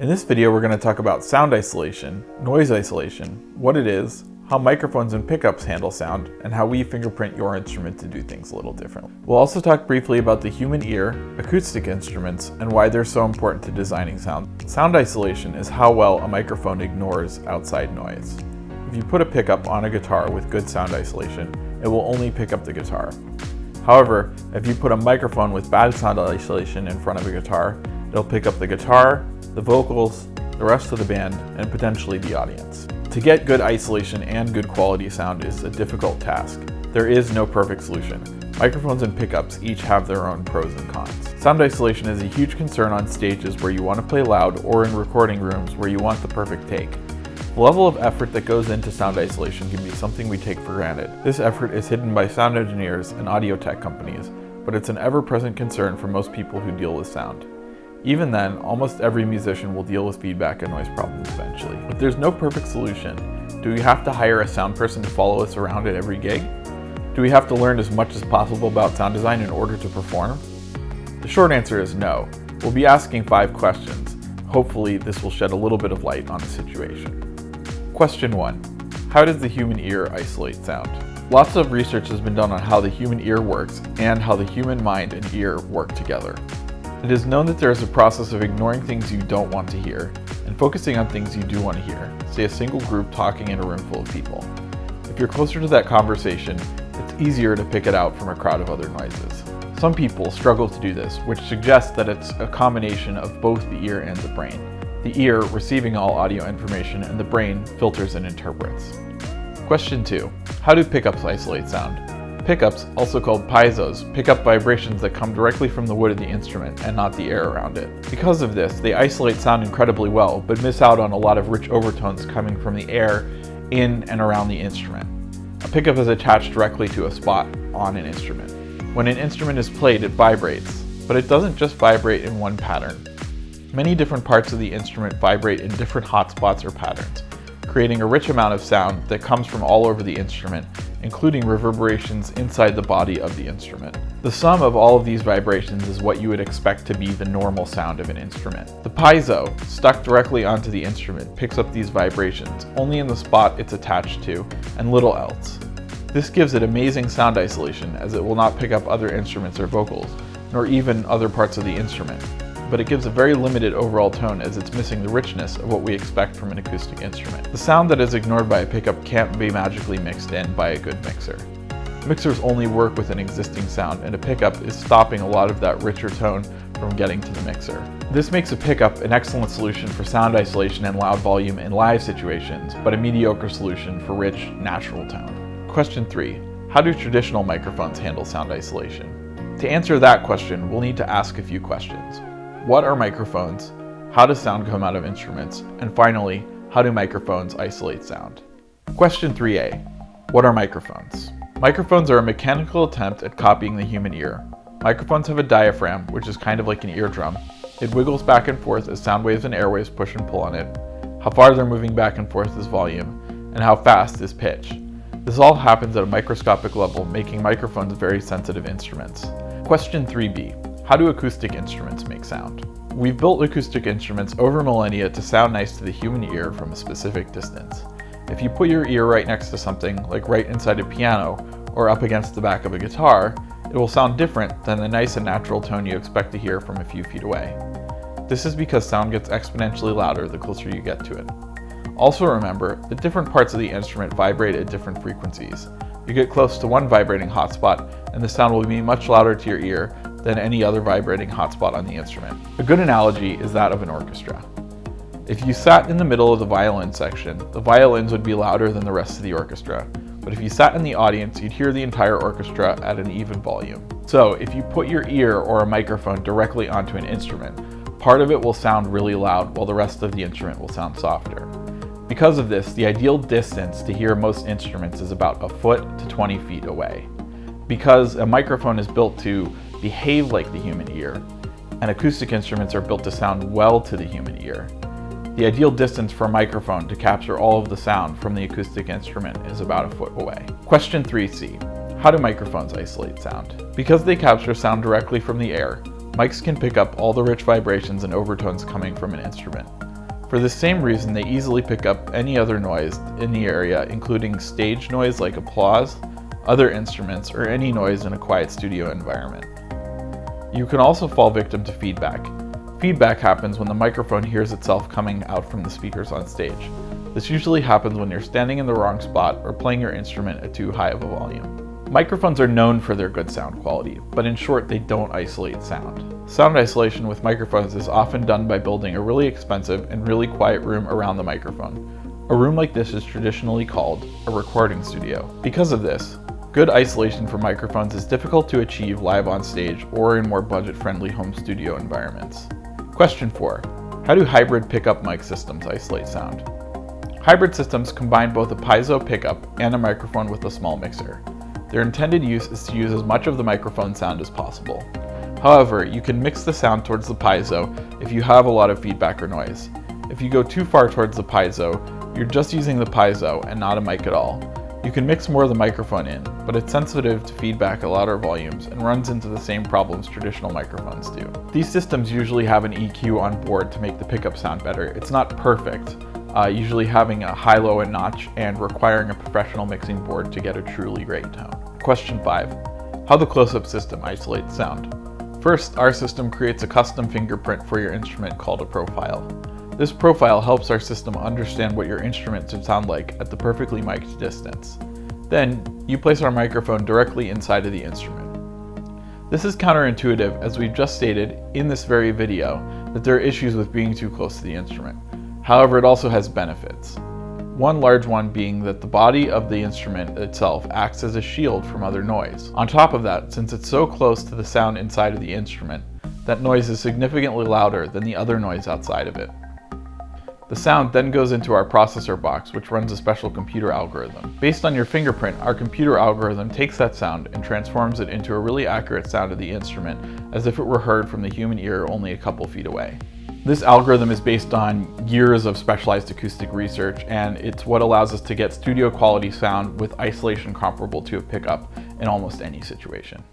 In this video, we're going to talk about sound isolation, noise isolation, what it is, how microphones and pickups handle sound, and how we fingerprint your instrument to do things a little differently. We'll also talk briefly about the human ear, acoustic instruments, and why they're so important to designing sound. Sound isolation is how well a microphone ignores outside noise. If you put a pickup on a guitar with good sound isolation, it will only pick up the guitar. However, if you put a microphone with bad sound isolation in front of a guitar, it'll pick up the guitar, the vocals, the rest of the band, and potentially the audience. To get good isolation and good quality sound is a difficult task. There is no perfect solution. Microphones and pickups each have their own pros and cons. Sound isolation is a huge concern on stages where you want to play loud or in recording rooms where you want the perfect take. The level of effort that goes into sound isolation can be something we take for granted. This effort is hidden by sound engineers and audio tech companies, but it's an ever-present concern for most people who deal with sound. Even then, almost every musician will deal with feedback and noise problems eventually. But there's no perfect solution. Do we have to hire a sound person to follow us around at every gig? Do we have to learn as much as possible about sound design in order to perform? The short answer is no. We'll be asking 5 questions. Hopefully, this will shed a little bit of light on the situation. Question 1. How does the human ear isolate sound? Lots of research has been done on how the human ear works and how the human mind and ear work together. It is known that there is a process of ignoring things you don't want to hear and focusing on things you do want to hear, say a single group talking in a room full of people. If you're closer to that conversation, it's easier to pick it out from a crowd of other noises. Some people struggle to do this, which suggests that it's a combination of both the ear and the brain. The ear receiving all audio information and the brain filters and interprets. Question 2. How do pickups isolate sound? Pickups, also called piezo's, pick up vibrations that come directly from the wood of the instrument and not the air around it. Because of this, they isolate sound incredibly well, but miss out on a lot of rich overtones coming from the air in and around the instrument. A pickup is attached directly to a spot on an instrument. When an instrument is played, it vibrates, but it doesn't just vibrate in one pattern. Many different parts of the instrument vibrate in different hotspots or patterns, creating a rich amount of sound that comes from all over the instrument, including reverberations inside the body of the instrument. The sum of all of these vibrations is what you would expect to be the normal sound of an instrument. The piezo, stuck directly onto the instrument, picks up these vibrations only in the spot it's attached to, and little else. This gives it amazing sound isolation, as it will not pick up other instruments or vocals, nor even other parts of the instrument. But it gives a very limited overall tone, as it's missing the richness of what we expect from an acoustic instrument. The sound that is ignored by a pickup can't be magically mixed in by a good mixer. Mixers only work with an existing sound, and a pickup is stopping a lot of that richer tone from getting to the mixer. This makes a pickup an excellent solution for sound isolation and loud volume in live situations, but a mediocre solution for rich, natural tone. Question 3. How do traditional microphones handle sound isolation? To answer that question, we'll need to ask a few questions. What are microphones? How does sound come out of instruments? And finally, how do microphones isolate sound? Question 3a. What are microphones? Microphones are a mechanical attempt at copying the human ear. Microphones have a diaphragm, which is kind of like an eardrum. It wiggles back and forth as sound waves and airwaves push and pull on it. How far they're moving back and forth is volume, and how fast is pitch. This all happens at a microscopic level, making microphones very sensitive instruments. Question 3b. How do acoustic instruments make sound? We've built acoustic instruments over millennia to sound nice to the human ear from a specific distance. If you put your ear right next to something, like right inside a piano or up against the back of a guitar, it will sound different than the nice and natural tone you expect to hear from a few feet away. This is because sound gets exponentially louder the closer you get to it. Also remember that different parts of the instrument vibrate at different frequencies. You get close to one vibrating hotspot, and the sound will be much louder to your ear than any other vibrating hotspot on the instrument. A good analogy is that of an orchestra. If you sat in the middle of the violin section, the violins would be louder than the rest of the orchestra. But if you sat in the audience, you'd hear the entire orchestra at an even volume. So if you put your ear or a microphone directly onto an instrument, part of it will sound really loud while the rest of the instrument will sound softer. Because of this, the ideal distance to hear most instruments is about a foot to 20 feet away. Because a microphone is built to behave like the human ear, and acoustic instruments are built to sound well to the human ear, the ideal distance for a microphone to capture all of the sound from the acoustic instrument is about a foot away. Question 3c. How do microphones isolate sound? Because they capture sound directly from the air, mics can pick up all the rich vibrations and overtones coming from an instrument. For the same reason, they easily pick up any other noise in the area, including stage noise like applause, other instruments, or any noise in a quiet studio environment. You can also fall victim to feedback. Feedback happens when the microphone hears itself coming out from the speakers on stage. This usually happens when you're standing in the wrong spot or playing your instrument at too high of a volume. Microphones are known for their good sound quality, but in short, they don't isolate sound. Sound isolation with microphones is often done by building a really expensive and really quiet room around the microphone. A room like this is traditionally called a recording studio. Because of this, good isolation for microphones is difficult to achieve live on stage or in more budget-friendly home studio environments. Question 4. How do hybrid pickup mic systems isolate sound? Hybrid systems combine both a piezo pickup and a microphone with a small mixer. Their intended use is to use as much of the microphone sound as possible. However, you can mix the sound towards the piezo if you have a lot of feedback or noise. If you go too far towards the piezo, you're just using the piezo and not a mic at all. You can mix more of the microphone in, but it's sensitive to feedback at louder volumes and runs into the same problems traditional microphones do. These systems usually have an EQ on board to make the pickup sound better. It's not perfect, usually having a high-low and notch and requiring a professional mixing board to get a truly great tone. Question 5. How the CloseUp System isolates sound. First, our system creates a custom fingerprint for your instrument called a profile. This profile helps our system understand what your instrument should sound like at the perfectly mic'd distance. Then, you place our microphone directly inside of the instrument. This is counterintuitive, as we've just stated in this very video that there are issues with being too close to the instrument. However, it also has benefits. One large one being that the body of the instrument itself acts as a shield from other noise. On top of that, since it's so close to the sound inside of the instrument, that noise is significantly louder than the other noise outside of it. The sound then goes into our processor box, which runs a special computer algorithm. Based on your fingerprint, our computer algorithm takes that sound and transforms it into a really accurate sound of the instrument, as if it were heard from the human ear only a couple feet away. This algorithm is based on years of specialized acoustic research, and it's what allows us to get studio quality sound with isolation comparable to a pickup in almost any situation.